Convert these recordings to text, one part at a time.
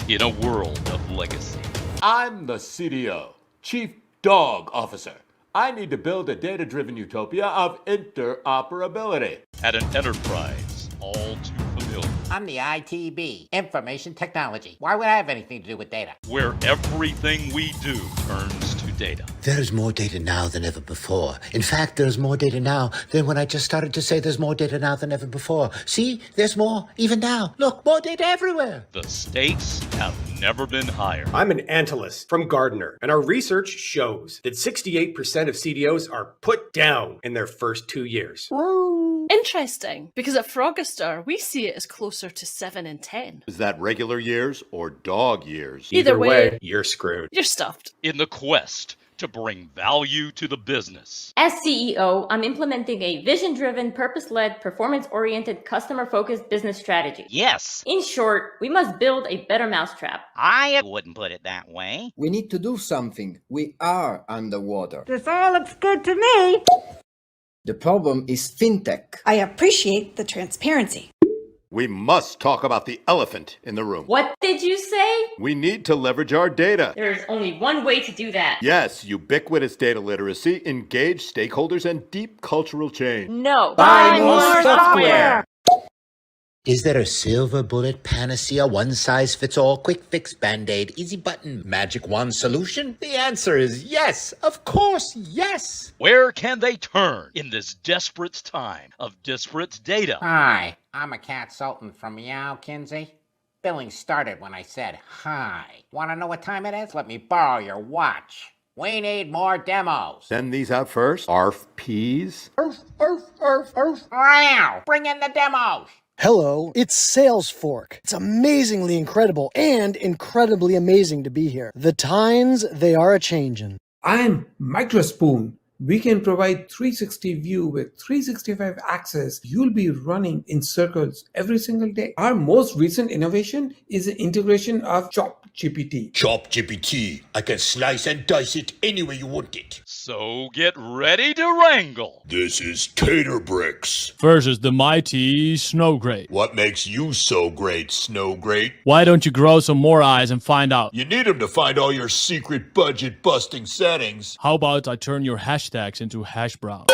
in a world of legacy. I'm the CDO, Chief Dog Officer. I need to build a data-driven utopia of interoperability. At an enterprise all too familiar. I'm the ITB, Information Technology. Why would I have anything to do with data? Where everything we do turns to data. There's more data now than ever before. In fact, there's more data now than when I just started to say there's more data now than ever before. See, there's more even now. Look, more data everywhere. The stakes have never been higher. I'm an Antylis from Gardner, and our research shows that 68% of CDOs are put down in their first 2 years. Interesting, because at Froggister, we see it as closer to 7 and 10. Is that regular years or dog years? Either way, you're screwed. you're stuffed. In the quest to bring value to the business. As CEO, I'm implementing a vision-driven, purpose-led, performance-oriented, customer-focused business strategy. Yes. In short, we must build a better mousetrap. I wouldn't put it that way. We need to do something. We are underwater. This all looks good to me. The problem is fintech. I appreciate the transparency. We must talk about the elephant in the room. What did you say? We need to leverage our data. There's only one way to do that. Yes, ubiquitous data literacy, engaged stakeholders, and deep cultural change. No. Buy more software. Is there a silver bullet panacea, one-size-fits-all, quick-fix Band-Aid, easy button, magic wand solution? The answer is yes. Of course, yes. Where can they turn in this desperate time of disparate data? Hi, I'm a consultant from Meow, Kinsey. Billing started when I said hi. Want to know what time it is? Let me borrow your watch. We need more demos. Send these out first. RFPs. Wow, bring in the demos. Hello, it's Sales Fork. It's amazingly incredible and incredibly amazing to be here. The times, they are a-changin'. I'm Microspoon. We can provide 360 view with 365 access. You'll be running in circles every single day. Our most recent innovation is the integration of ChopGPT. ChopGPT. I can slice and dice it any way you want it. So get ready to wrangle. This is Tater Bricks. Versus the mighty Snow Great. What makes you so great, Snow Great? Why don't you grow some more eyes and find out? You need them to find all your secret budget-busting settings. How about I turn your hashtags into hash browns?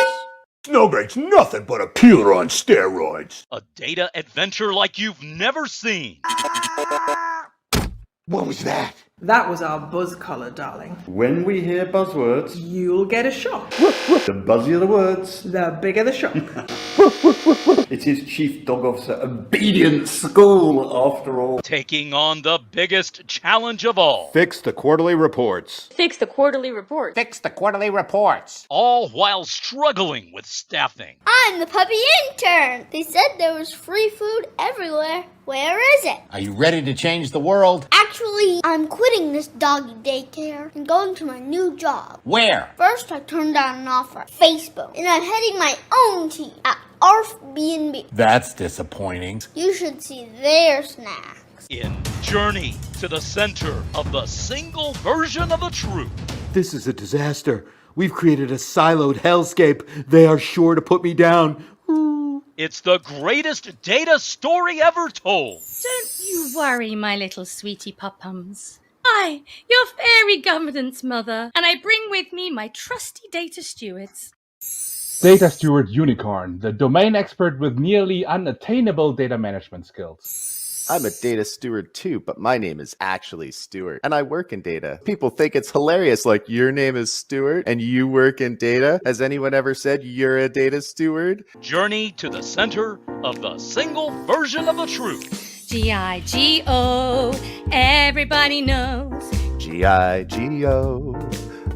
Snow Great's nothing but a peeler on steroids. A data adventure like you've never seen. What was that? That was our buzz collar, darling. When we hear buzzwords, You'll get a shock. the buzzier the words, The bigger the shock. it is Chief Dog Officer Obedience School after all. Taking on the biggest challenge of all. Fix the quarterly reports. Fix the quarterly report. Fix the quarterly reports. All while struggling with staffing. I'm the puppy intern. They said there was free food everywhere. Where is it? Are you ready to change the world? Actually, I'm quitting this doggy daycare and going to my new job. Where? First, I turned down an offer at Facebook, and I'm heading my own team at Airbnb. That's disappointing. You should see their snacks. In Journey to the Center of the single version of the truth. This is a disaster. We've created a siloed hellscape. They are sure to put me down. It's the greatest data story ever told. Don't you worry, my little sweetie pupums. I, your fairy governance mother, and I bring with me my trusty data stewards. Data Steward Unicorn, the domain expert with nearly unattainable data management skills. I'm a data steward too, but my name is actually Stuart, and I work in data. People think it's hilarious, like your name is Stuart and you work in data. Has anyone ever said you're a data steward? Journey to the center of the single version of the truth. G-I-G-O, everybody knows. G-I-G-O,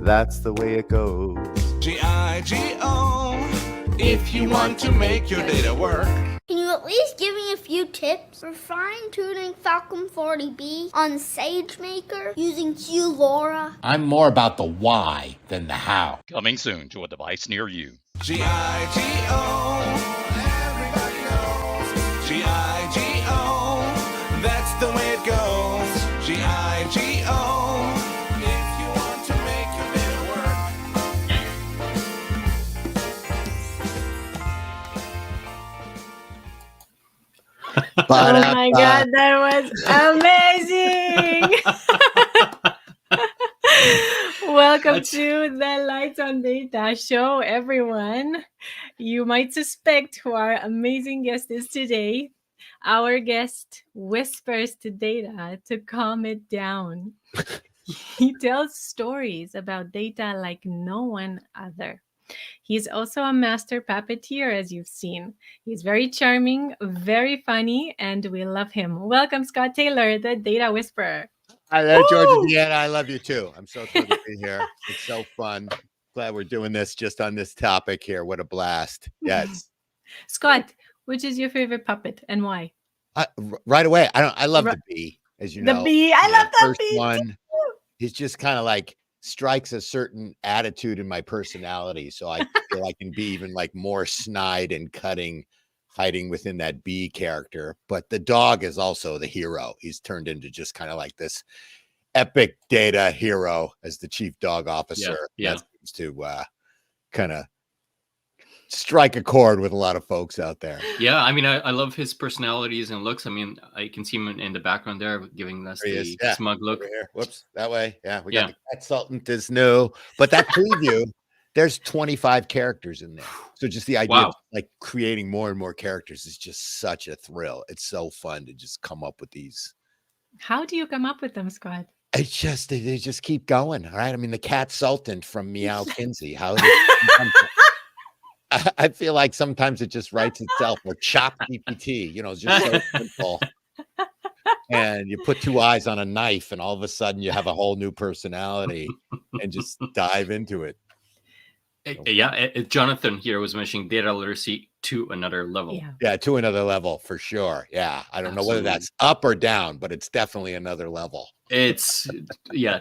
that's the way it goes. G-I-G-O, if you want to make your data work. Can you at least give me a few tips for fine-tuning Falcon 40B on SageMaker using QLoRa? I'm more about the why than the how. Coming soon to a device near you. G-I-G-O, everybody knows. G-I-G-O, that's the way it goes. G-I-G-O, if you want to make your data work. Oh my God, that was amazing! Welcome to the Lights on Data show, everyone. You might suspect who our amazing guest is today. Our guest whispers to data to calm it down. He tells stories about data like no one other. He's also a master puppeteer, as you've seen. He's very charming, very funny, and we love him. Welcome, Scott Taylor, the Data Whisperer. Hi there, Georgia Deanna. I love you too. I'm so thrilled to be here. It's so fun. Glad we're doing this just on this topic here. What a blast. Yes. Scott, which is your favorite puppet and why? Right away. I love the bee, as you know. The bee. I love that first bee. one. Too. He's just kind of like strikes a certain attitude in my personality. So I feel I can be even like more snide and cutting, hiding within that bee character. But the dog is also the hero. He's turned into just kind of like this epic data hero as the chief dog officer. Yeah. That seems to kind of strike a chord with a lot of folks out there. Yeah, I mean, I love his personalities and looks. I mean, I can see him in the background there giving us the smug look. Over here. Whoops, that way. Yeah, we got the consultant is new. But that preview, there's 25 characters in there. So just the idea of like creating more and more characters is just such a thrill. It's so fun to just come up with these. How do you come up with them, Scott? It's just they just keep going. All right. I mean, the cat sultan from Meow Kinsey. How I feel like sometimes it just writes itself, or Chop GPT, you know, it's just so simple. And you put two eyes on a knife, and all of a sudden you have a whole new personality, and just dive into it. Yeah, Jonathan here was mentioning data literacy to another level. Yeah, to another level for sure. Yeah, I don't know whether that's up or down, but it's definitely another level. It's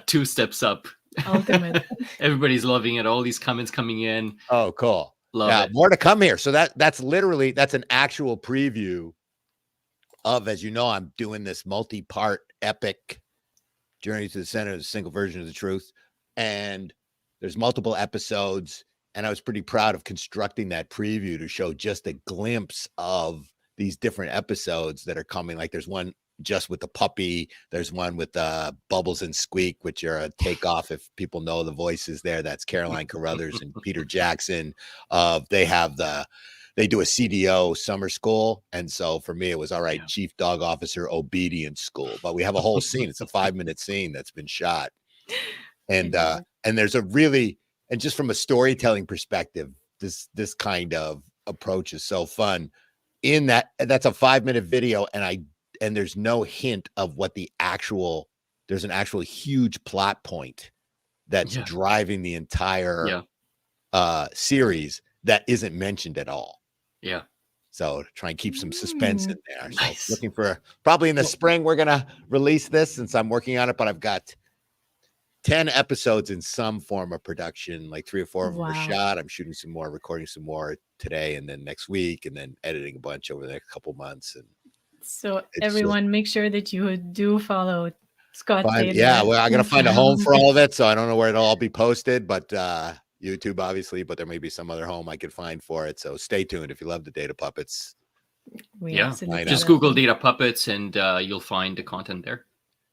2 steps up. Ultimate. Everybody's loving it. All these comments coming in. Oh, cool. Love it. More to come here. So that's an actual preview of, as you know, I'm doing this multi-part epic journey to the center of the single version of the truth. And there's multiple episodes. And I was pretty proud of constructing that preview to show just a glimpse of these different episodes that are coming. Like there's one just with the puppy. There's one with Bubbles and Squeak, which are a takeoff. If people know the voices there, that's Caroline Carruthers and Peter Jackson. They do a CDO summer school. And so for me, it was all right, Chief Dog Officer Obedience School. But we have a whole scene. It's a 5-minute scene that's been shot. And there's a really, and just from a storytelling perspective, this kind of approach is so fun. In that's a 5-minute video, and there's no hint of what there's an actual huge plot point that's driving the entire series that isn't mentioned at all. Yeah. So to try and keep some suspense in there. So looking for probably in the spring, we're going to release this since I'm working on it, but I've got 10 episodes in some form of production, like 3 or 4 of them are shot. I'm shooting some more, recording some more today and then next week, and then editing a bunch over the next couple months. And so everyone, make sure that you do follow Scott. Well, I'm gonna find a home for all of it, so I don't know where it'll all be posted, but YouTube obviously, but there may be some other home I could find for it. So stay tuned if you love the Data Puppets. Just Google Data Puppets and you'll find the content there.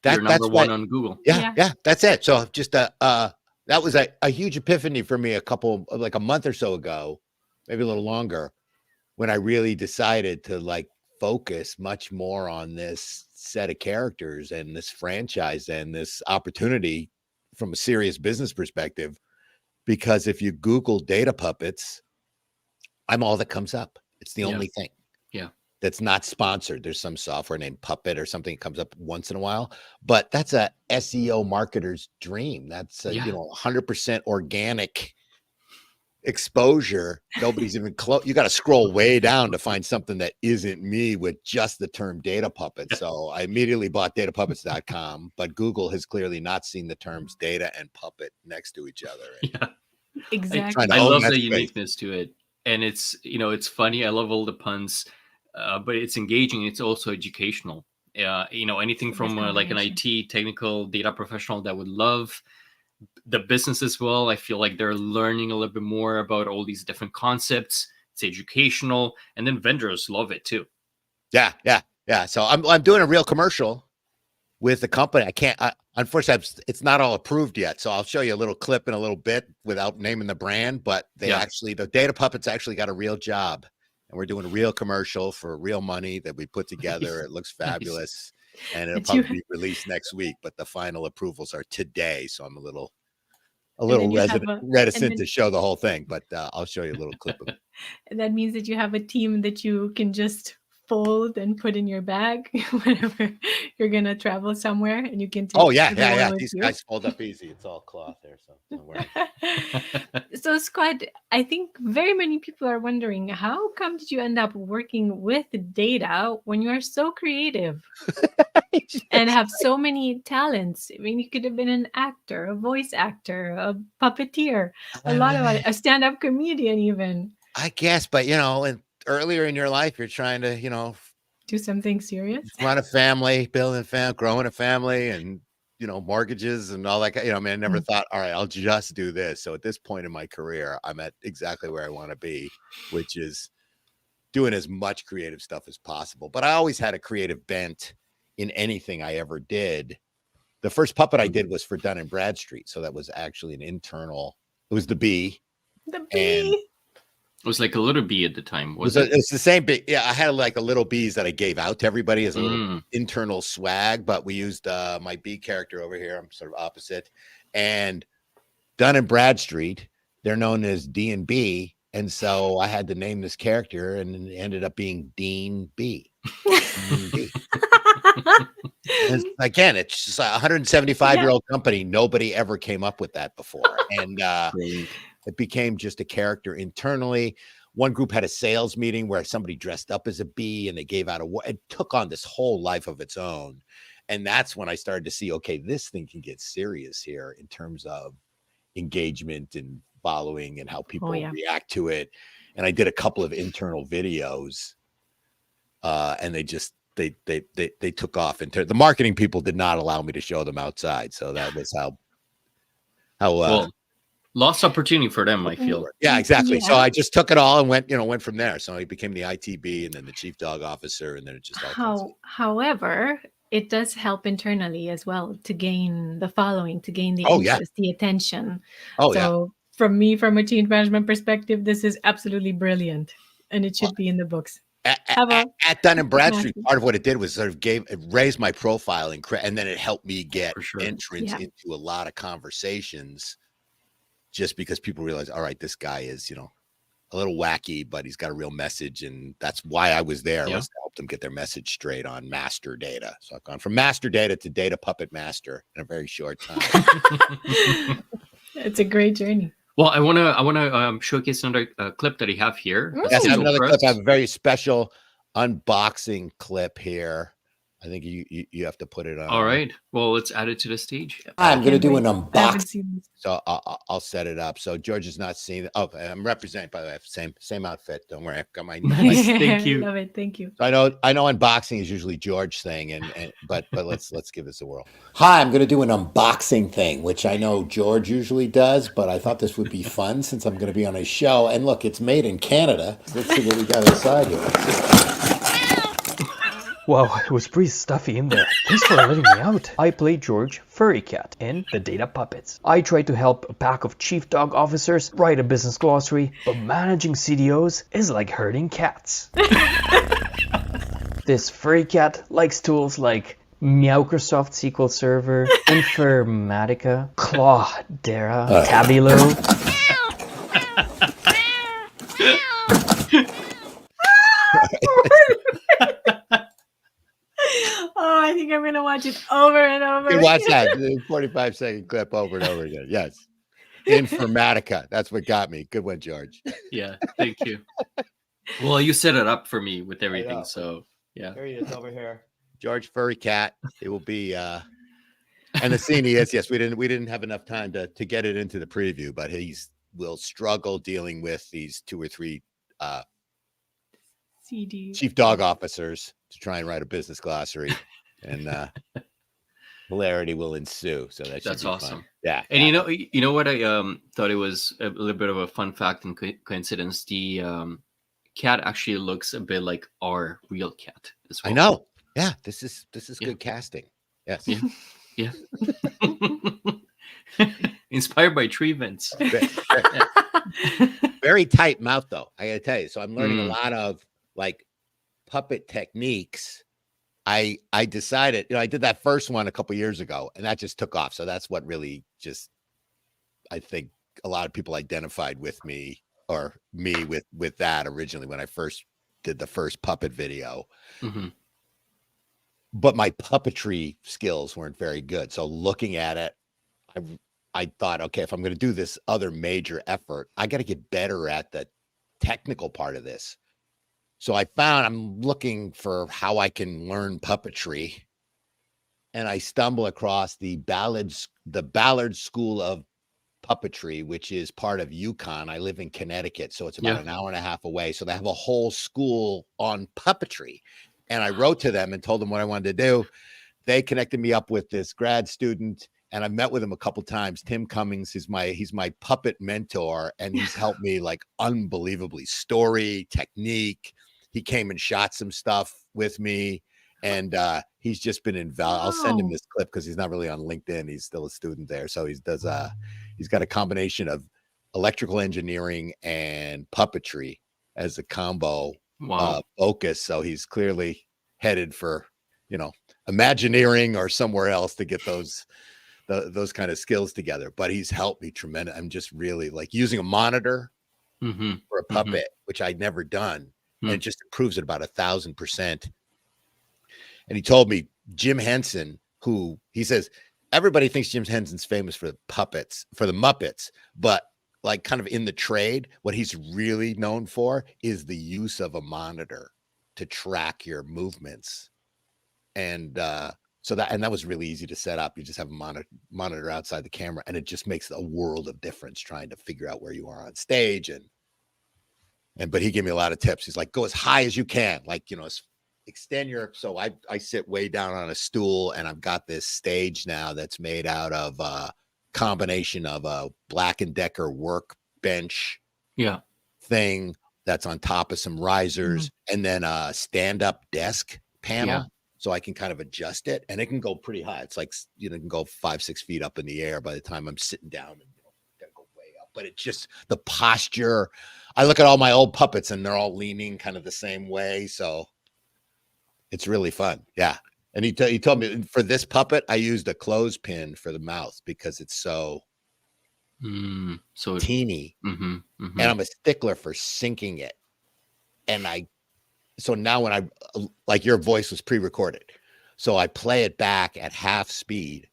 You're number one on Google. Yeah, that's it. So just that was a huge epiphany for me a month or so ago, maybe a little longer, when I really decided to focus much more on this set of characters and this franchise and this opportunity from a serious business perspective. Because if you Google Data Puppets, I'm all that comes up. It's the only thing. Yeah. That's not sponsored. There's some software named Puppet or something that comes up once in a while, but that's a SEO marketer's dream. That's 100% organic exposure. Nobody's even close. You got to scroll way down to find something that isn't me with just the term Data Puppet. So I immediately bought datapuppets.com, but Google has clearly not seen the terms data and puppet next to each other. Yeah, exactly. I love the uniqueness to it. And it's, it's funny. I love all the puns. But it's engaging. It's also educational. Anything from an IT technical data professional that would love the business as well. I feel like they're learning a little bit more about all these different concepts. It's educational, and then vendors love it too. Yeah. So I'm doing a real commercial with the company. I can't, unfortunately, it's not all approved yet. So I'll show you a little clip in a little bit without naming the brand, but the Data Puppets actually got a real job, and we're doing a real commercial for real money that we put together. It looks fabulous, and it'll probably be released next week, but the final approvals are today. So I'm a little reticent to show the whole thing, but I'll show you a little clip of it. And that means that you have a team that you can just fold and put in your bag whenever you're gonna travel somewhere, and you can take. These guys fold up easy. It's all cloth there, so don't worry. So, Scott, I think very many people are wondering, how come did you end up working with data when you are so creative and have so many talents? I mean, you could have been an actor, a voice actor, a puppeteer, a stand-up comedian, even. I guess, but and earlier in your life, you're trying to, do something serious, run a family, building a family, growing a family, and mortgages and all that. I never thought, all right, I'll just do this. So at this point in my career, I'm at exactly where I want to be, which is doing as much creative stuff as possible. But I always had a creative bent in anything I ever did. The first puppet I did was for Dun & Bradstreet, so that was actually an internal. It was the bee. The bee. It was like a little bee at the time, wasn't it? It's the same bee. Yeah, I had like a little bees that I gave out to everybody as a little internal swag, but we used my bee character over here. I'm sort of opposite. And Dun & Bradstreet, they're known as D&B. And so I had to name this character, and it ended up being Dean B. Dean B. And again, it's just a 175-year-old company. Nobody ever came up with that before. And it became just a character internally. One group had a sales meeting where somebody dressed up as a bee and they gave out it took on this whole life of its own. And that's when I started to see, okay, this thing can get serious here in terms of engagement and following and how people react to it. And I did a couple of internal videos and they took off. The marketing people did not allow me to show them outside. So that was how lost opportunity for them, I feel. Yeah, exactly. Yeah. So I just took it all and went from there. So I became the ITB and then the chief dog officer, and then it just all However, it does help internally as well to gain the following, to gain the interest, the attention. From a change management perspective, this is absolutely brilliant, and it should be in the books. At Dun & Bradstreet, part of what it did was sort of raised my profile and then it helped me get entrance into a lot of conversations. Just because people realize, all right, this guy is, a little wacky, but he's got a real message. And that's why I was there, was to help them get their message straight on master data. So I've gone from master data to data puppet master in a very short time. It's a great journey. Well, I want to showcase another clip that I have here. Yes, I have another clip. I have a very special unboxing clip here. I think you have to put it on. All right. Well, let's add it to the stage. I'm going to do an unboxing. So I'll set it up. So George is not seeing it. Oh, I'm representing, by the way. I have same outfit. Don't worry. I've got my thank you. Love it. Thank you. I know unboxing is usually George's thing, but let's give this a whirl. Hi, I'm going to do an unboxing thing, which I know George usually does, but I thought this would be fun since I'm going to be on his show. And look, it's made in Canada. Let's see what we got inside here. Wow, it was pretty stuffy in there. Thanks for letting me out. I play George Furry Cat in The Data Puppets. I try to help a pack of chief dog officers write a business glossary, but managing CDOs is like herding cats. This furry cat likes tools like Microsoft SQL Server, Informatica, Cloudera, Tableau. Oh, I think I'm going to watch it over and over. You watch that 45-second clip over and over again. Yes. Informatica. That's what got me. Good one, George. Yeah, thank you. Well, you set it up for me with everything, so yeah. There he is over here. George Furry Cat. It will be and the scene he is, yes, we didn't have enough time to get it into the preview, but will struggle dealing with these 2 or 3 chief dog officers to try and write a business glossary, and hilarity will ensue. So that's awesome. Fun. Yeah. And you know what I thought it was a little bit of a fun fact and coincidence. The cat actually looks a bit like our real cat as well. I know. Yeah, this is good casting. Yes. Yeah. Inspired by tree vents. Very tight mouth, though. I got to tell you. So I'm learning a Mm. lot of like puppet techniques. I decided, I did that first one a couple years ago, and that just took off. So that's what really just, I think a lot of people identified with me or me with that originally when I first did the first puppet video. Mm-hmm. But my puppetry skills weren't very good. So looking at it, I thought, okay, if I'm going to do this other major effort, I got to get better at the technical part of this. So I'm looking for how I can learn puppetry, and I stumble across the Ballard School of Puppetry, which is part of UConn. I live in Connecticut, so it's about an hour and a half away. So they have a whole school on puppetry, and I wrote to them and told them what I wanted to do. They connected me up with this grad student, and I've met with him a couple times. Tim Cummings, he's my puppet mentor, and he's helped me like unbelievably. Story, technique. He came and shot some stuff with me, and he's just been invaluable. I'll send him this clip because he's not really on LinkedIn. He's still a student there, so he's got a combination of electrical engineering and puppetry as a combo focus. So he's clearly headed for Imagineering or somewhere else to get those kind of skills together. But he's helped me tremendous. I'm just really like using a monitor for a puppet, which I'd never done. And it just improves it about 1,000%. And he told me Jim Henson, who he says, everybody thinks Jim Henson's famous for the puppets, for the Muppets, but like kind of in the trade, what he's really known for is the use of a monitor to track your movements. And that was really easy to set up. You just have a monitor outside the camera, and it just makes a world of difference trying to figure out where you are on stage. But he gave me a lot of tips. He's like, go as high as you can, like, extend your. So I sit way down on a stool, and I've got this stage now that's made out of a combination of a Black & Decker workbench thing that's on top of some risers, and then a stand-up desk panel. So I can kind of adjust it, and it can go pretty high. It's like, it can go 5-6 feet up in the air by the time I'm sitting down, and gotta go way up. But it's just the posture. I look at all my old puppets, and they're all leaning kind of the same way. So it's really fun. Yeah. And he told me for this puppet, I used a clothespin for the mouth because it's so teeny. And I'm a stickler for syncing it. So now when I, like your voice was pre-recorded, so I play it back at half speed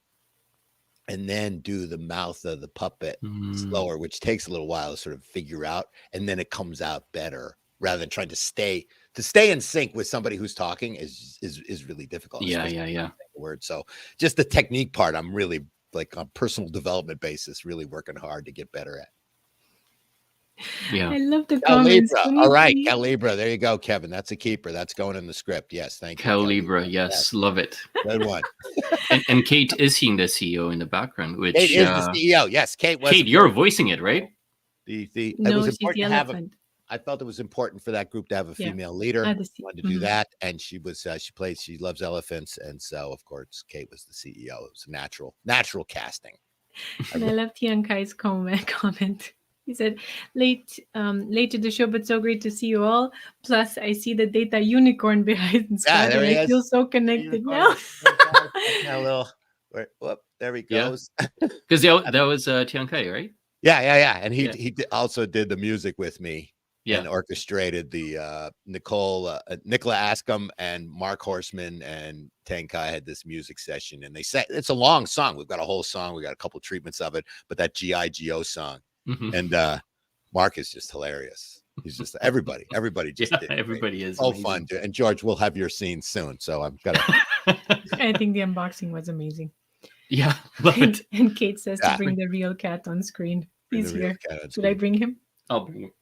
and then do the mouth of the puppet slower, which takes a little while to sort of figure out. And then it comes out better rather than trying to stay in sync with somebody who's talking is really difficult. Yeah. Word. So just the technique part, I'm really like on personal development basis, really working hard to get better at. Yeah. I love the comments. All right, Calibra. There you go, Kevin. That's a keeper. That's going in the script. Yes, thank you. Calibra. Yes, love it. Good one. and Kate is seeing the CEO in the background, which Kate is the CEO. Yes, Kate was. Kate, you're voicing it, right? It no, was she's important the to have elephant. I felt it was important for that group to have a female leader. I wanted to do that, and she loves elephants, and so of course Kate was the CEO. It was a natural casting. And I love Tian Kai's comment. He said, late to the show, but so great to see you all. Plus, I see the data unicorn behind Scott, and I feel so connected now. There he goes. Because that was Tian Kai, right? Yeah. And he also did the music with me. And orchestrated the Nicola Ascom and Mark Horseman and Tenkai had this music session, and they said it's a long song. We've got a whole song. We got a couple treatments of it, but that GIGO song, and Mark is just hilarious. He's just everybody just everybody is so fun. And George, we'll have your scene soon, so I've got to. I think the unboxing was amazing. Yeah, but and Kate says to bring the real cat on screen. He's here. Should I bring him? I'll bring him.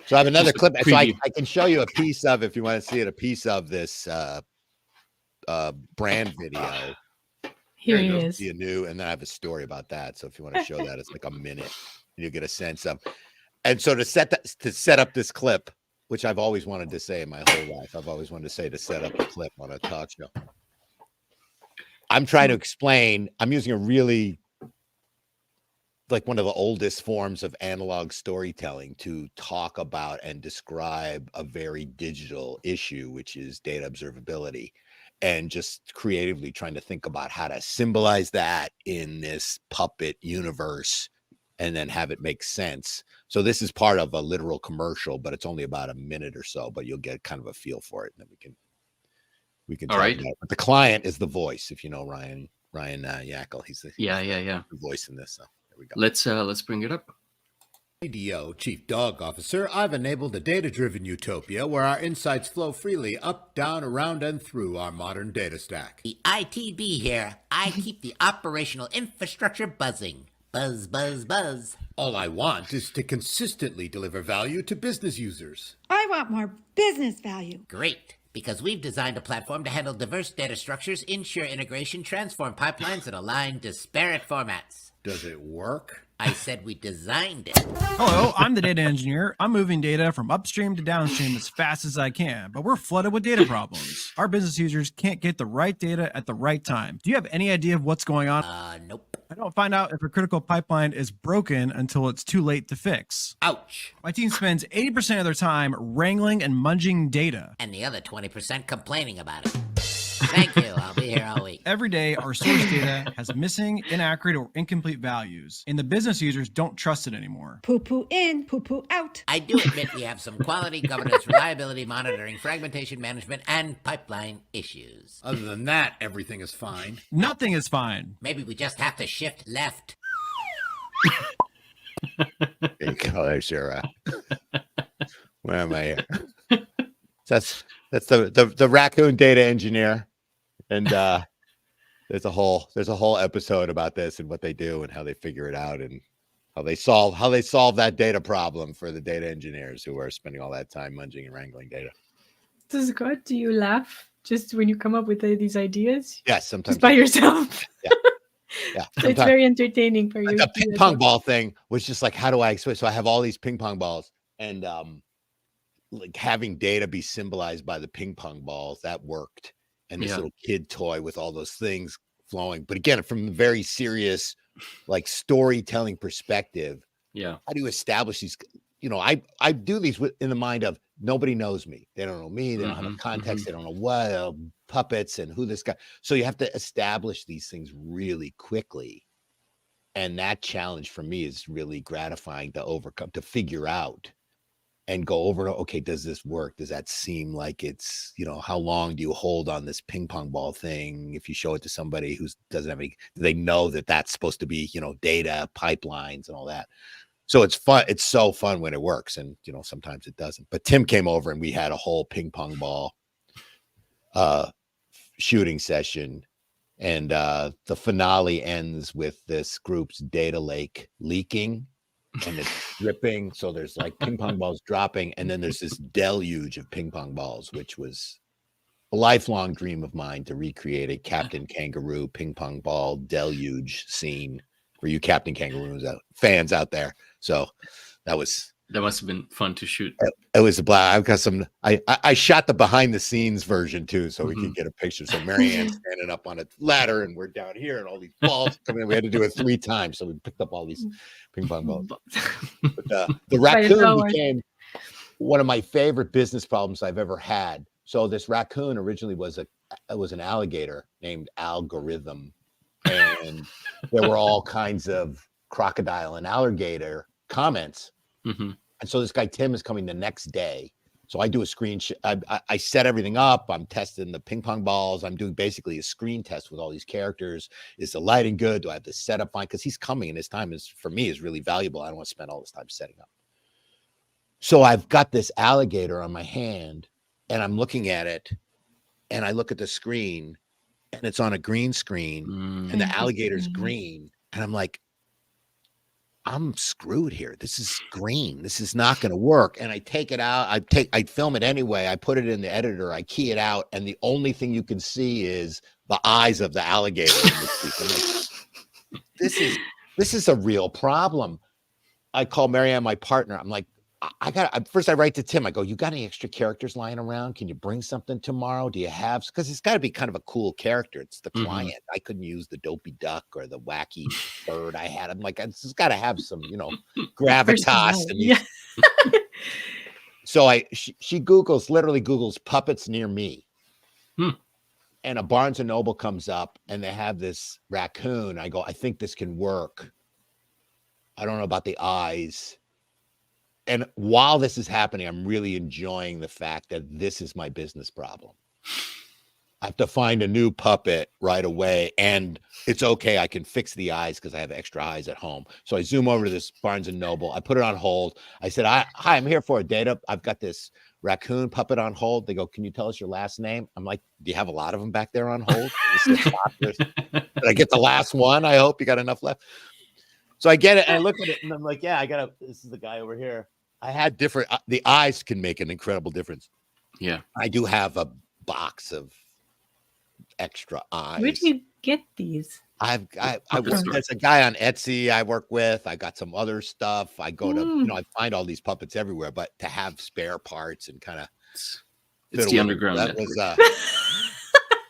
So I have another clip. So I can show you a piece of, if you want to see it, a piece of this brand video. Here he is. See a new, and then I have a story about that. So if you want to show that, it's like a minute, and you'll get a sense of. And so to set up this clip, which I've always wanted to say in my whole life, I've always wanted to say to set up a clip on a talk show. I'm trying to explain, I'm using a really like one of the oldest forms of analog storytelling to talk about and describe a very digital issue, which is data observability, and just creatively trying to think about how to symbolize that in this puppet universe and then have it make sense. So this is part of a literal commercial, but it's only about a minute or so, but you'll get kind of a feel for it. And then we can All talk right. about it. But the client is the voice, if you know Ryan Yackel. He's the voice in this. So there we go. Let's bring it up. ADO, Chief Dog Officer, I've enabled a data-driven utopia where our insights flow freely up, down, around, and through our modern data stack. The ITB here. I keep the operational infrastructure buzzing. Buzz, buzz, buzz. All I want is to consistently deliver value to business users. I want more business value. Great. Because we've designed a platform to handle diverse data structures, ensure integration, transform pipelines, and align disparate formats. Does it work? I said we designed it. Hello, I'm the data engineer. I'm moving data from upstream to downstream as fast as I can, but we're flooded with data problems. Our business users can't get the right data at the right time. Do you have any idea of what's going on? Nope. I don't find out if a critical pipeline is broken until it's too late to fix. Ouch. My team spends 80% of their time wrangling and munging data. And the other 20% complaining about it. Thank you. I'll be here all week. Every day, our source data has missing, inaccurate, or incomplete values, and the business users don't trust it anymore. Poo-poo in, poo-poo out. I do admit we have some quality, governance, reliability, monitoring, fragmentation management, and pipeline issues. Other than that, everything is fine. Nothing is fine. Maybe we just have to shift left. There you go, there's your, where am I here? That's the raccoon data engineer, and there's a whole episode about this and what they do and how they figure it out and how they solve that data problem for the data engineers who are spending all that time munging and wrangling data. So Scott, do you laugh just when you come up with these ideas? Yes, sometimes just by yourself. Yeah. So it's very entertaining for you. The ping pong ball thing was just like, how do I explain? So I have all these ping pong balls, and like having data be symbolized by the ping pong balls, that worked. And this little kid toy with all those things flowing. But again, from a very serious, like storytelling perspective, how do you establish these? You know, I do these in the mind of nobody knows me. They don't know me. They don't have a context. They don't know what puppets and who this guy. So you have to establish these things really quickly. And that challenge for me is really gratifying to overcome, to figure out and go over. Okay, does this work? Does that seem like it's, you know, how long do you hold on this ping pong ball thing? If you show it to somebody who doesn't have any, do they know that that's supposed to be, you know, data pipelines and all that? So it's fun. It's so fun when it works. And, you know, sometimes it doesn't. But Tim came over and we had a whole ping pong ball shooting session. And the finale ends with this group's data lake leaking and it's dripping. So there's like ping pong balls dropping. And then there's this deluge of ping pong balls, which was a lifelong dream of mine to recreate a Captain Kangaroo ping pong ball deluge scene for you Captain Kangaroos fans out there. So that must have been fun to shoot. It was a blast. I've got some. I shot the behind the scenes version too, so we could get a picture. So Marianne's standing up on a ladder, and we're down here, and all these balls coming in. We had to do it 3 times, so we picked up all these ping pong balls. But, the raccoon became one of my favorite business problems I've ever had. So this raccoon originally was an alligator named Algorithm, and there were all kinds of crocodile and alligator comments. And so this guy Tim is coming the next day. So I do a screen. I set everything up. I'm testing the ping pong balls. I'm doing basically a screen test with all these characters. Is the lighting good? Do I have the setup fine? Because he's coming, and his time is for me is really valuable. I don't want to spend all this time setting up. So I've got this alligator on my hand, and I'm looking at it, and I look at the screen, and it's on a green screen, and the alligator's green, and I'm like, I'm screwed here. This is green. This is not going to work. And I take it out. I film it anyway. I put it in the editor. I key it out. And the only thing you can see is the eyes of the alligator. Like, this is a real problem. I call Marianne, my partner. I'm like, First I write to Tim. I go, you got any extra characters lying around? Can you bring something tomorrow? Do you have? Because it's got to be kind of a cool character. It's the client. I couldn't use the dopey duck or the wacky bird I had. I'm like, it's got to have some, gravitas. So she literally Googles puppets near me. And a Barnes and Noble comes up and they have this raccoon. I go, I think this can work. I don't know about the eyes. And while this is happening, I'm really enjoying the fact that this is my business problem. I have to find a new puppet right away. And it's okay. I can fix the eyes because I have extra eyes at home. So I zoom over to this Barnes and Noble. I put it on hold. I said, hi, I'm here for a data. I've got this raccoon puppet on hold. They go, can you tell us your last name? I'm like, do you have a lot of them back there on hold? Did I get the last one? I hope you got enough left. So I get it. And I look at it and I'm like, yeah, this is the guy over here. I had different, the eyes can make an incredible difference. Yeah. I do have a box of extra eyes. Where do you get these? There's a guy on Etsy I work with. I got some other stuff. I go to, I find all these puppets everywhere, but to have spare parts and kind of. It's the underground. That was,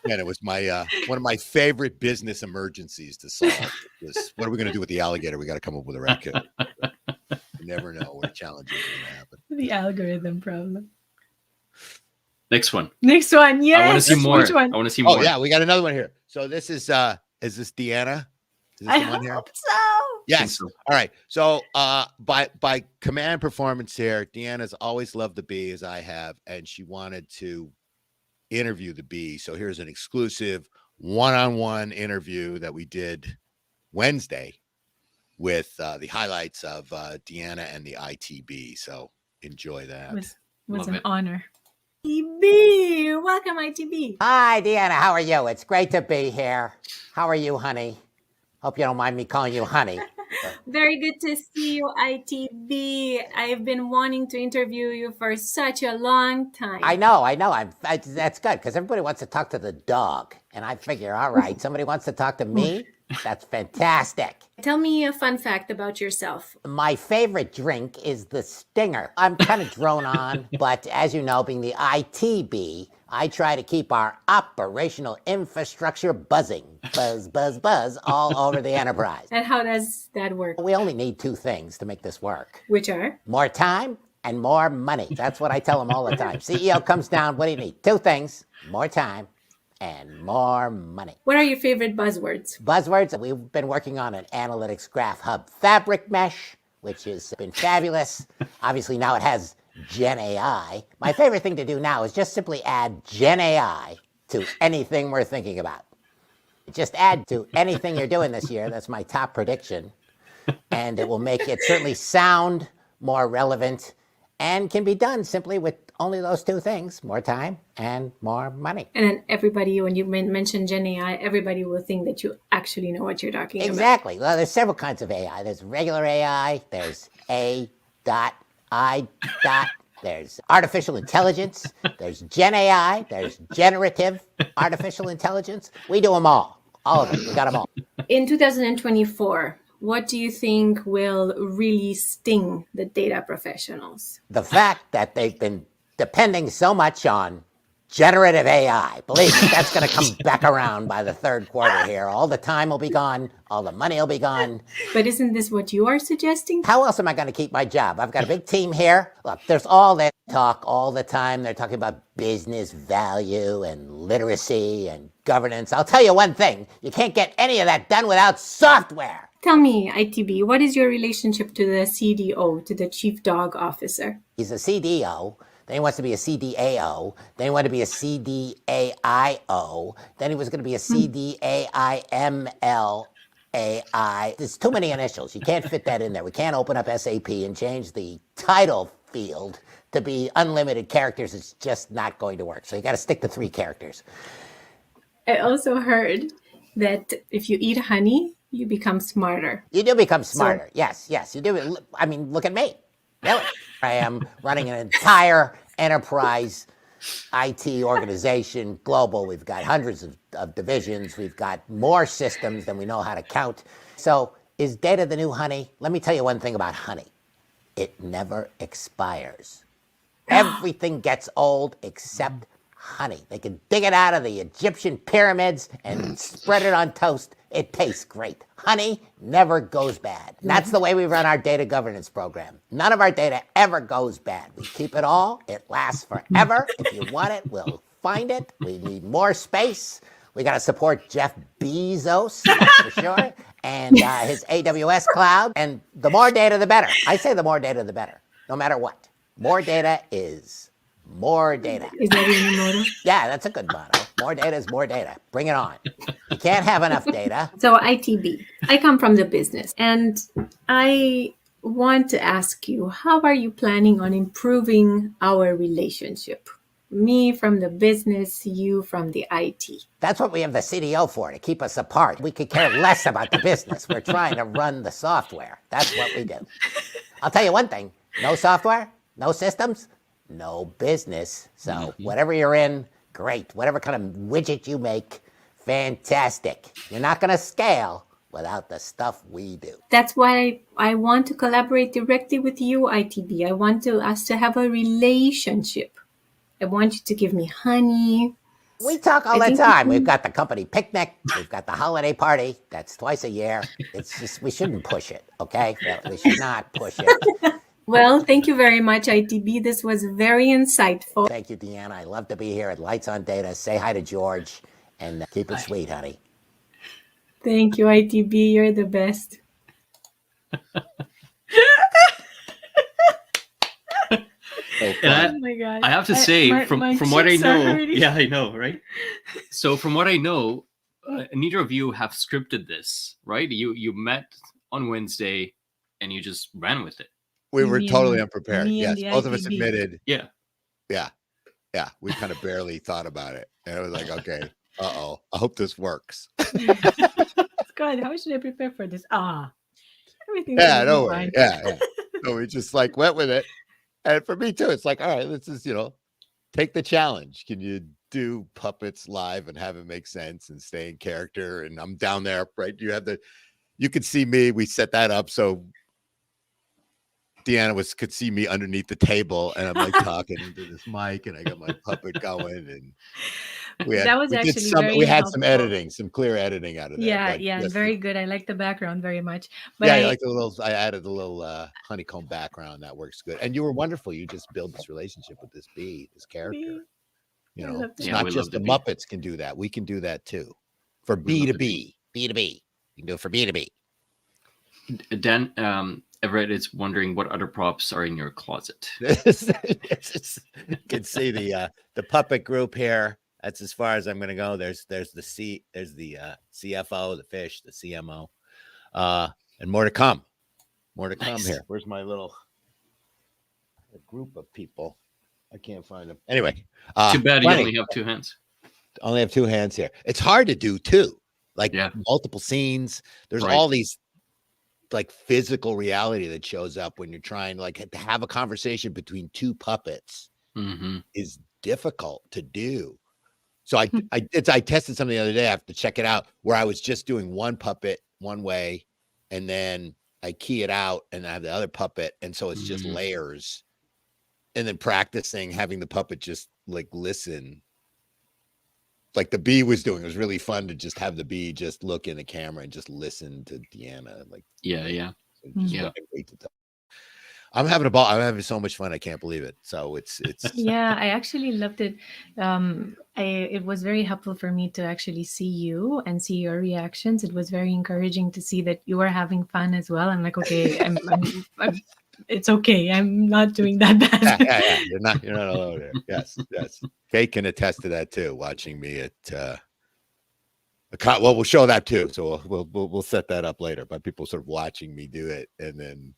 and it was my one of my favorite business emergencies to solve. Was, what are we going to do with the alligator? We got to come up with a raccoon. You never know what challenges are going to happen. The algorithm problem. Next one. Yes. I want to see more. I want to see more. Oh yeah, we got another one here. So this is this Deanna? Is this I the one here? hope so. Yes. All right. So by command performance here, Deanna's always loved the bee as I have, and she wanted to interview the bee. So here's an exclusive one-on-one interview that we did Wednesday with the highlights of Deanna and the ITB. So enjoy that. It was an honor. ITB, welcome ITB. Hi, Deanna. How are you? It's great to be here. How are you, honey? Hope you don't mind me calling you honey. Very good to see you, ITB. I've been wanting to interview you for such a long time. I know. That's good because everybody wants to talk to the dog. And I figure, all right, somebody wants to talk to me? That's fantastic. Tell me a fun fact about yourself. My favorite drink is the Stinger. I'm kind of drone on, but as you know, being the ITB, I try to keep our operational infrastructure buzzing. Buzz, buzz, buzz all over the enterprise. And how does that work? We only need two things to make this work. Which are? More time and more money. That's what I tell them all the time. CEO comes down, what do you need? Two things, more time and more money. What are your favorite buzzwords? Buzzwords, we've been working on an analytics graph hub fabric mesh, which has been fabulous. Obviously now it has Gen AI. My favorite thing to do now is just simply add Gen AI to anything we're thinking about. Just add to anything you're doing this year. That's my top prediction. And it will make it certainly sound more relevant and can be done simply with only those two things, more time and more money. And then everybody, when you mention Gen AI, everybody will think that you actually know what you're talking about. Exactly. Well, there's several kinds of AI. There's regular AI, there's A dot, I dot, there's artificial intelligence, there's Gen AI, there's generative artificial intelligence. We do them all of them. We got them all. In 2024, what do you think will really sting the data professionals? The fact that they've been depending so much on generative AI. Believe me, that's going to come back around by the third quarter here. All the time will be gone. All the money will be gone. But isn't this what you are suggesting? How else am I going to keep my job? I've got a big team here. Look, there's all that talk all the time. They're talking about business value and literacy and governance. I'll tell you one thing. You can't get any of that done without software. Tell me, ITB, what is your relationship to the CDO, to the Chief Dog Officer? He's a CDO. Then he wants to be a CDAO. Then he wanted to be a CDAIO. Then he was going to be a CDAIMLAI. There's too many initials. You can't fit that in there. We can't open up SAP and change the title field to be unlimited characters. It's just not going to work. So you got to stick to 3 characters. I also heard that if you eat honey, you become smarter. You do become smarter. Yes, you do. I mean, look at me. Really? I am running an entire enterprise IT organization, global. We've got hundreds of divisions. We've got more systems than we know how to count. So is data the new honey? Let me tell you one thing about honey. it never expires. Everything gets old except honey. They can dig it out of the Egyptian pyramids and spread it on toast. It tastes great. Honey never goes bad. And that's the way we run our data governance program. None of our data ever goes bad. We keep it all. It lasts forever. If you want it, we'll find it. We need more space. We got to support Jeff Bezos, that's for sure, and his AWS cloud. And the more data, the better. I say the more data, the better, no matter what. More data is more data. Is that your new motto? Yeah, that's a good motto. More data is more data. Bring it on. You can't have enough data. So ITB, I come from the business, and I want to ask you, how are you planning on improving our relationship? Me from the business, you from the IT. That's what we have the CDO for, to keep us apart. We could care less about the business. We're trying to run the software. That's what we do. I'll tell you one thing. No software, no systems, no business. So whatever you're in, great. Whatever kind of widget you make, fantastic. You're not going to scale without the stuff we do. That's why I want to collaborate directly with you, ITB. I want us to have a relationship. I want you to give me honey. We talk all the time. We've got the company picnic. We've got the holiday party. That's twice a year. It's just, we shouldn't push it, okay? We should not push it. Well, thank you very much, ITB. This was very insightful. Thank you, Deanna. I love to be here at Lights on Data. Say hi to George and keep it sweet, honey. Thank you, ITB. You're the best. And my God. I have to say, from what I know, hurting. yeah, I know, right? So from what I know, neither of you have scripted this, right? You met on Wednesday, and you just ran with it. We were Me totally and- unprepared. me and Yes, the both of us ITB. admitted. Yeah. Yeah. We kind of barely thought about it, and it was like, okay, I hope this works. God, how should I prepare for this? Everything. Yeah, no way. Yeah. So we just like went with it. And for me too, it's like, all right, let's just, take the challenge. Can you do puppets live and have it make sense and stay in character? And I'm down there, right? You could see me. We set that up so Deanna could see me underneath the table, and I'm like talking into this mic, and I got my puppet going, and we had some editing, some clear editing out of that. Yeah, very good. I like the background very much. But Yeah, I added a little honeycomb background that works good. And you were wonderful. You just build this relationship with this bee, this character. It's not just the Muppets can do that. We can do that too. For B2B. B2B. You can do it for B2B. Dan, Everett is wondering what other props are in your closet. You can see the puppet group here. That's as far as I'm going to go. There's the CFO, the fish, the CMO, and more to come. More to come here. Where's my little group of people? I can't find them. Anyway, too bad you only have two hands. Only have two hands here. It's hard to do too. Like multiple scenes. There's all these like physical reality that shows up when you're trying to have a conversation between two puppets is difficult to do. So I tested something the other day. I have to check it out, where I was just doing one puppet one way, and then I key it out and I have the other puppet. And so it's just layers, and then practicing having the puppet just like listen. Like the bee was doing. It was really fun to just have the bee just look in the camera and just listen to Deanna. I'm having a ball. I'm having so much fun. I can't believe it. So it's yeah, I actually loved it. It was very helpful for me to actually see you and see your reactions. It was very encouraging to see that you were having fun as well. I'm like, okay, I'm it's okay. I'm not doing that bad. Yeah. You're not alone there. Yes. Kate can attest to that too. Watching me at we'll show that too. So we'll set that up later. But people sort of watching me do it, and then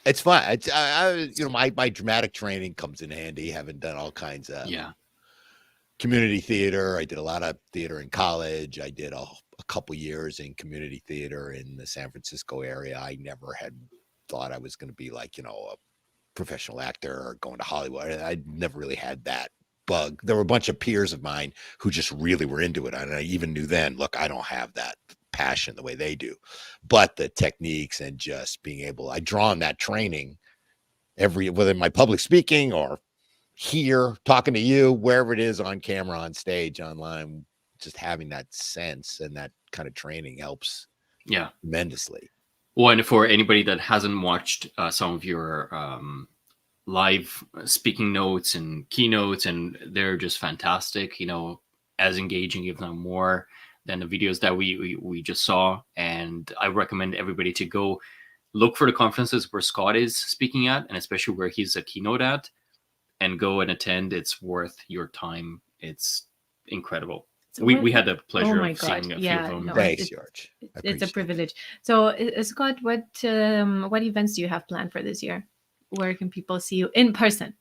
it's fun. My dramatic training comes in handy. Having done all kinds of community theater. I did a lot of theater in college. I did a couple years in community theater in the San Francisco area. I never had thought I was going to be a professional actor or going to Hollywood. I never really had that bug. There were a bunch of peers of mine who just really were into it. And I even knew then, look, I don't have that passion the way they do, but the techniques and just being able, I draw on that training whether in my public speaking or here talking to you, wherever it is, on camera, on stage, online, just having that sense and that kind of training helps tremendously. Well, and for anybody that hasn't watched some of your live speaking notes and keynotes, and they're just fantastic, as engaging, if not more, than the videos that we just saw. And I recommend everybody to go look for the conferences where Scott is speaking at, and especially where he's a keynote at, and go and attend. It's worth your time. It's incredible. We had the pleasure of seeing a few of them. Thanks, George. It's a privilege. So, Scott, what events do you have planned for this year? Where can people see you in person?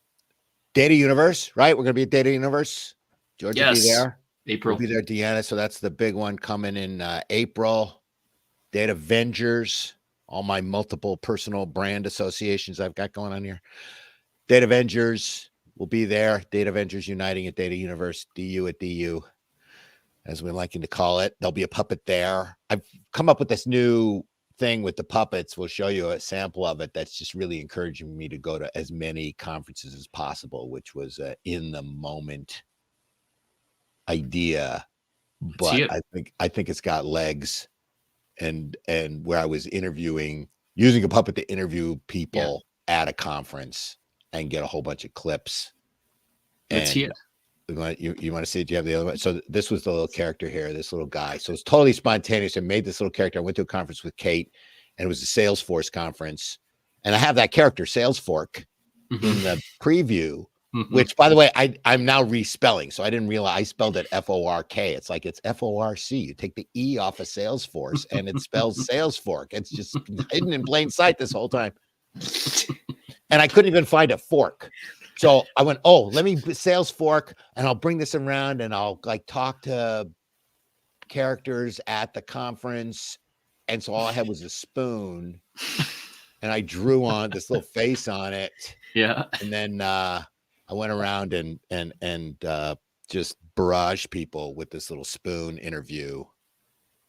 Data Universe, right? We're going to be at Data Universe. George will be there. April. We'll be there, Deanna. So that's the big one coming in April. Data Avengers, all my multiple personal brand associations I've got going on here. Data Avengers will be there. Data Avengers uniting at Data Universe, DU at DU, as we like to call it. There'll be a puppet there. I've come up with this new thing with the puppets. We'll show you a sample of it. That's just really encouraging me to go to as many conferences as possible, which was in the moment idea. But I think it's got legs, and where I was using a puppet to interview people at a conference and get a whole bunch of clips. Let's see it. You want to see it? Do you have the other one? So this was the little character here, this little guy. So it's totally spontaneous. I made this little character. I went to a conference with Kate, and it was a Salesforce conference. And I have that character, Salesfork, in the preview, which, by the way, I'm now respelling. So I didn't realize I spelled it F-O-R-K. It's like it's F-O-R-C. You take the E off of Salesforce, and it spells Salesfork. It's just hidden in plain sight this whole time. And I couldn't even find a fork. So I went, let me sales fork, and I'll bring this around, and I'll talk to characters at the conference. And so all I had was a spoon, and I drew on this little face on it. Yeah. And then I went around and just barraged people with this little spoon interview.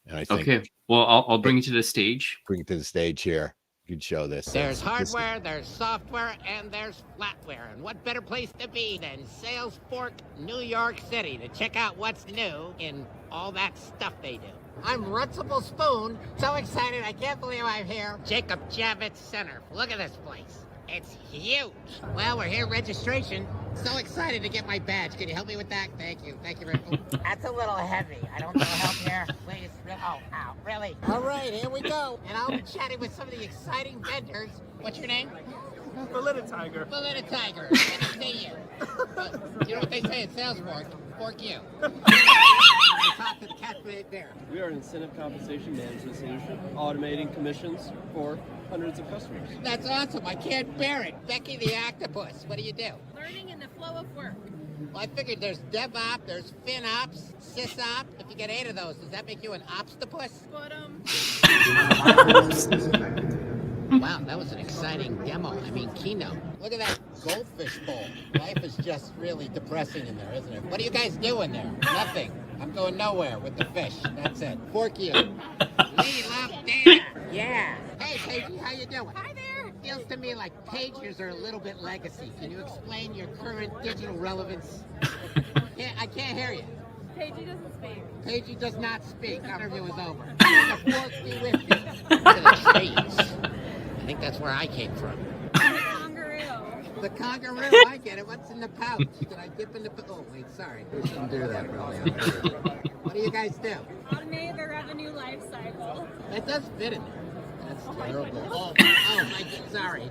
And I think, okay, well, I'll bring you to the stage. Bring it to the stage here. You can show this. There's hardware, there's software, and there's flatware. And what better place to be than Salesforce, New York City, to check out what's new in all that stuff they do. I'm Runcible Spoon. So excited, I can't believe I'm here. Jacob Javits Center. Look at this place. It's huge. Well, we're here, registration. So excited to get my badge. Can you help me with that? Thank you. Thank you very much. That's a little heavy. I don't know help here. Please. Oh, ow, really? All right, here we go. And I'll be chatting with some of the exciting vendors. What's your name? Valida Tiger. Valida Tiger. Good to see you. You know what they say at Salesforce? Fork you. Talk to the cat right there. We are an incentive compensation management solution, automating commissions for hundreds of customers. That's awesome. I can't bear it. Becky the octopus. What do you do? Learning in the flow of work. Well, I figured there's DevOps, there's FinOps, SysOps. If you get 8 of those, does that make you an Opstopus? Wow, that was an exciting demo. I mean, keynote. Look at that goldfish bowl. Life is just really depressing in there, isn't it? What are you guys doing there? Nothing. I'm going nowhere with the fish. That's it. Fork you. We love data. Yeah. Hey, Paigey, how you doing? Hi there. Feels to me like pagers are a little bit legacy. Can you explain your current digital relevance? I can't hear you. Paigey doesn't speak. Paigey does not speak. The interview is over. The fork be with you. Look at the trees. I think that's where I came from. The kangaroo, I get it. What's in the pouch? Did I dip in the... Oh, wait, sorry. We shouldn't do that, probably. What do you guys do? Automate the revenue life cycle. That does fit in there. That's terrible. Oh, my God, sorry.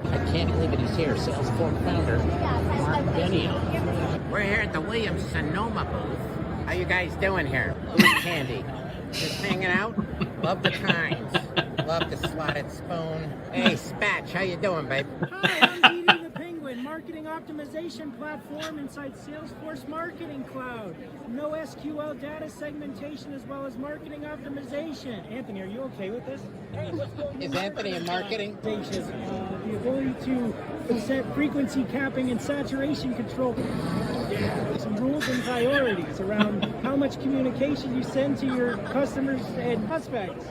I can't believe it. He's here. Salesforce founder, Mark Benioff. We're here at the Williams-Sonoma booth. How you guys doing here? Booth candy. Just hanging out? Love the kinds. Love the slotted spoon. Hey, Spatch, how you doing, babe? Hi, I'm Edie the Penguin, marketing optimization platform inside Salesforce Marketing Cloud. No SQL data segmentation as well as marketing optimization. Anthony, are you okay with this? Hey, what's going on? Is Anthony in marketing? The ability to set frequency capping and saturation control. Some rules goals and priorities around how much communication you send to your customers and prospects.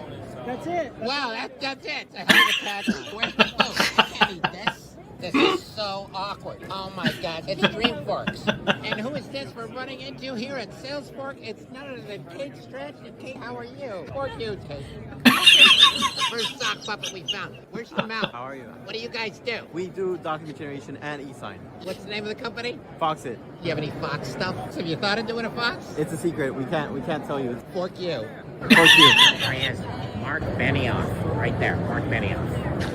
That's it. Wow, that's it. It's a hell of a tagline. Where's the food? I can't eat this. This is so awkward. Oh my God, it's Dreamforks. And who is this we're running into here at Salesforce? It's none other than Kate Stretch. And Kate, how are you? Poor you, Kate. The first sock puppet we found. Where's your mouth? How are you? What do you guys do? We do document generation and e-sign. What's the name of the company? Foxit. Do you have any Fox stuff? So have you thought of doing a Fox? It's a secret. We can't tell you. Fork you. Fork you. There he is. Mark Benioff. Right there. Mark Benioff.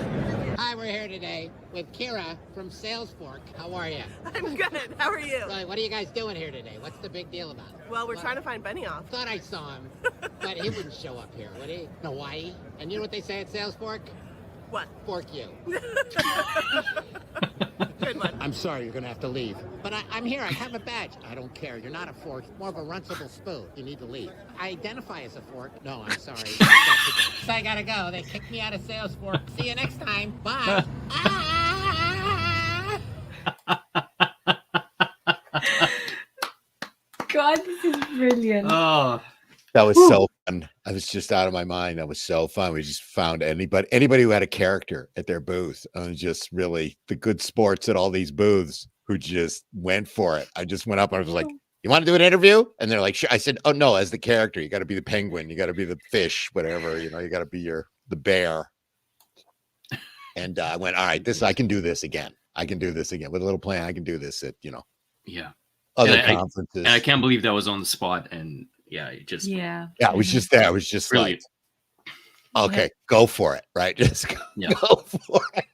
Hi, we're here today with Kira from Salesforce. How are you? I'm good. How are you? Well, what are you guys doing here today? What's the big deal about it? Well, we're trying to find Benioff. Thought I saw him, but he wouldn't show up here, would he? In Hawaii? And you know what they say at Salesforce? What? Fork you. Good one. I'm sorry, you're going to have to leave. But I'm here. I have a badge. I don't care. You're not a fork. More of a runcible spoon. You need to leave. I identify as a fork. No, I'm sorry. So I got to go. They kicked me out of Salesforce. See you next time. Bye. God, this is brilliant. Oh, that was so fun. I was just out of my mind. That was so fun. We just found anybody who had a character at their booth, and just really the good sports at all these booths who just went for it. I just went up and I was like, "You want to do an interview?" And they're like, "Sure." I said, "Oh no, as the character, you got to be the penguin, you got to be the fish, whatever. You got to be the bear." And I went, "All right, I can do this again. I can do this again with a little plan. I can do this at yeah. other And conferences." and I can't believe that was on the spot. And yeah, it just I was just there. I was just brilliant. like, okay, go for it, right? Just go for it.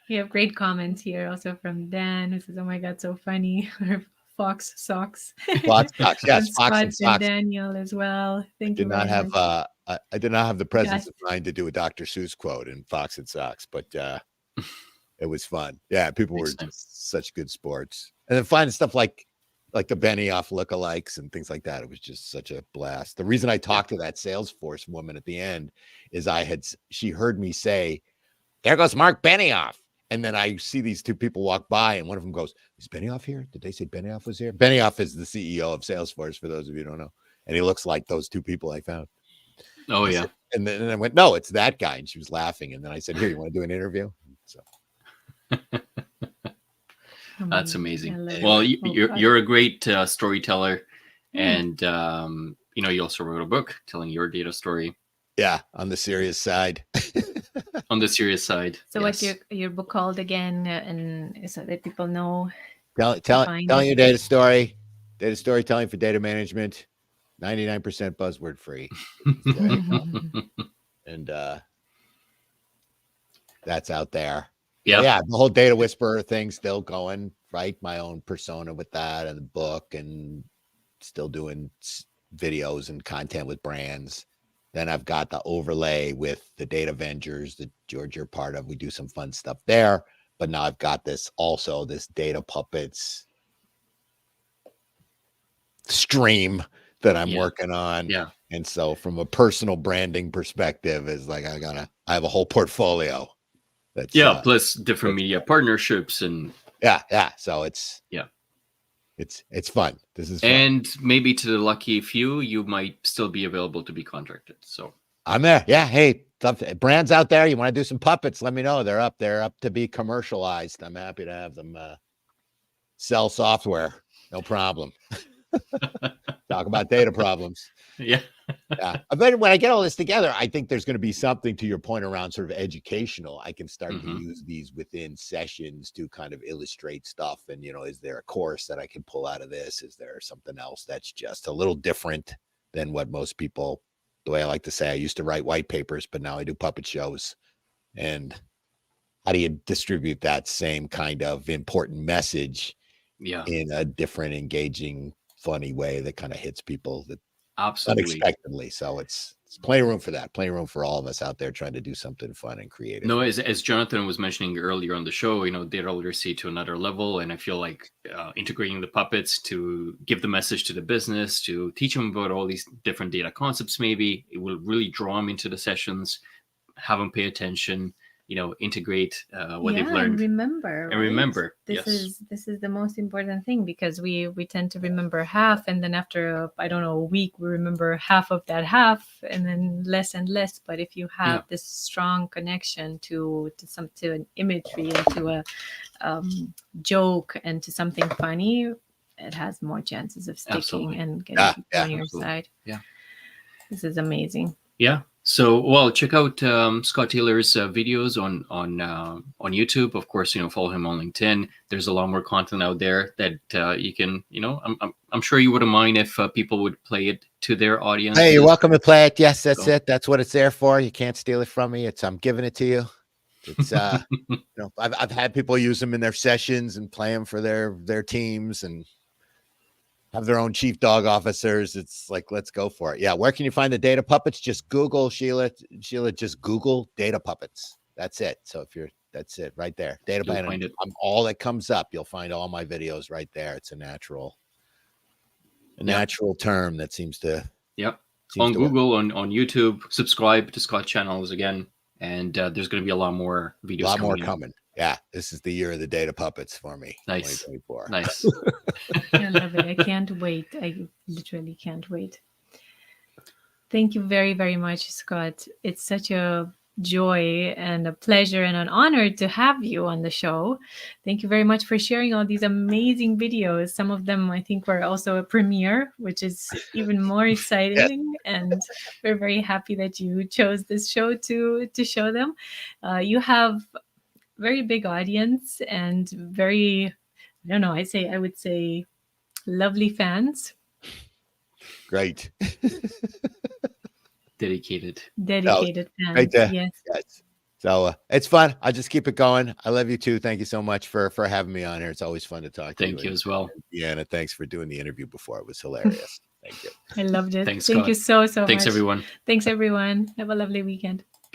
We have great comments here also from Dan, who says, "Oh my God, so funny." Or Fox Socks. Fox Socks, yes, And Fox and Scott Socks. Daniel as well. Thank Did you. not very have much. I did not have the presence Yes. of mind to do a Dr. Seuss quote in Fox and Socks, but it was fun. Yeah, people were just such good sports, and then finding stuff like the Benioff lookalikes and things like that. It was just such a blast. The reason I talked to that Salesforce woman at the end is she heard me say, "There goes Mark Benioff." And then I see these two people walk by, and one of them goes, "Is Benioff here? Did they say Benioff was here?" Benioff is the CEO of Salesforce, for those of you who don't know. And he looks like those two people I found. Oh, yeah. And then I went, "No, it's that guy." And she was laughing. And then I said, "Here, you want to do an interview?" So That's amazing. Anyway. Well, you're a great storyteller, and you also wrote a book telling your data story. Yeah, on the serious side. On the serious side. So yes. what's your book called again? And so that people know. Telling your data storytelling for data management, 99% buzzword free. And that's out there. Yeah, the whole data whisperer thing still going, right? My own persona with that and the book, and still doing videos and content with brands. Then I've got the overlay with the Data Avengers that George, you're part of. We do some fun stuff there. But now I've got this Data Puppets stream that I'm working on. Yeah. And so from a personal branding perspective, is like I have a whole portfolio. That's plus different media partnerships and so it's fun. This is fun. And maybe to the lucky few, you might still be available to be contracted. So I'm there. Yeah. Hey, brands out there, you want to do some puppets? Let me know. They're up to be commercialized. I'm happy to have them sell software. No problem. Talk about data problems. Yeah. I bet when I get all this together, I think there's going to be something, to your point, around sort of educational. I can start to use these within sessions to kind of illustrate stuff. And, is there a course that I can pull out of this? Is there something else that's just a little different than what most people, the way I like to say, I used to write white papers, but now I do puppet shows. And how do you distribute that same kind of important message in a different, engaging, funny way that kind of hits people that absolutely unexpectedly? So it's plenty of room for that. Plenty of room for all of us out there trying to do something fun and creative. No, as Jonathan was mentioning earlier on the show, data literacy to another level. And I feel like integrating the puppets to give the message to the business, to teach them about all these different data concepts, maybe it will really draw them into the sessions, have them pay attention, integrate what they've and learned. remember, And right? remember, this yes. is the most important thing, because we tend to remember half, and then after a week we remember half of that half, and then less and less. But if you have this strong connection to an imagery and to a joke and to something funny, it has more chances of sticking Absolutely. and getting people on your Absolutely. side. Yeah. This is amazing. Yeah. So, well, check out Scott Taylor's videos on YouTube. Of course, follow him on LinkedIn. There's a lot more content out there that you can, I'm sure you wouldn't mind if people would play it to their audience. Hey, you're welcome to play it. Yes, that's it. That's what it's there for. You can't steal it from me. I'm giving it to you. It's I've had people use them in their sessions and play them for their teams and have their own chief dog officers. It's like, let's go for it. Yeah. Where can you find the data puppets? Just Google Sheila, just Google data puppets. That's it. So that's it right there. Data puppets. All that comes up. You'll find all my videos right there. It's a natural term that seems to. Yep. On Google, on YouTube, subscribe to Scott's channels again. And there's going to be a lot more videos. A lot more coming. Yeah, this is the year of the data puppets for me. Nice. 2024. Nice. I love it. I can't wait. I literally can't wait. Thank you very, very much, Scott. It's such a joy and a pleasure and an honor to have you on the show. Thank you very much for sharing all these amazing videos. Some of them I think were also a premiere, which is even more exciting. And we're very happy that you chose this show to show them. You have very big audience and very, I would say lovely fans. Great. Dedicated fans. Right there. Yes. So it's fun. I'll just keep it going. I love you too. Thank you so much for having me on here. It's always fun to talk to you. Thank you as well. Yeah, and thanks for doing the interview before. It was hilarious. Thank you. I loved it. Thanks, Thank Scott. you so much. Thanks, everyone. Thanks, everyone. Have a lovely weekend.